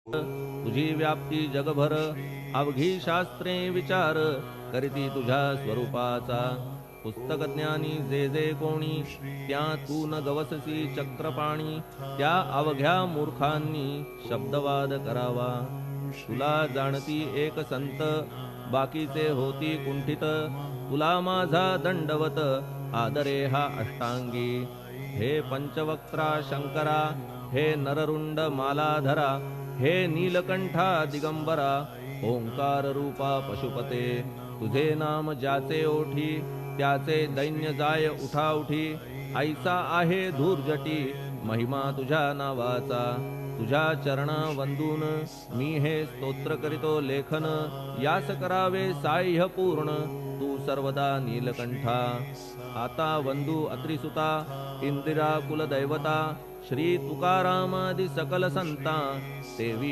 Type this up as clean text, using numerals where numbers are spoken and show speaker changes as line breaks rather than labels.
तुझी व्याप्ती जगभर अवघी शास्त्रे विचार करीती तुझ्या स्वरूपाचा. पुस्तक ज्ञानी जे जे कोणी त्या तू न गवससी चक्रपाणी. त्या अवघ्या मूर्खांनी शब्दवाद करावा. तुला जाणती एक संत बाकीचे होती कुंठित. तुला माझा दंडवत आदरे हा अष्टांगी. हे पंचवक्त्रा शंकरा, हे नररुंड मालाधरा, हे नीलकंठा दिगंबरा, ओंकार रूपा पशुपते. तुझे नाम ज्याचे ओठी त्याचे दैन्य जाय उठाउठी. ऐसा आहे धूर्जटी महिमा तुझ्या नावाचा. तुझ्या चरणा वंदून मी हे स्तोत्र करीतो लेखन. यास करावे साह्य पूर्ण तू सर्वदा नीलकंठा. आता वंदू अत्रिसुता इंदिरा कुलदैवता. श्री तुकारामादि सकल संता तेवी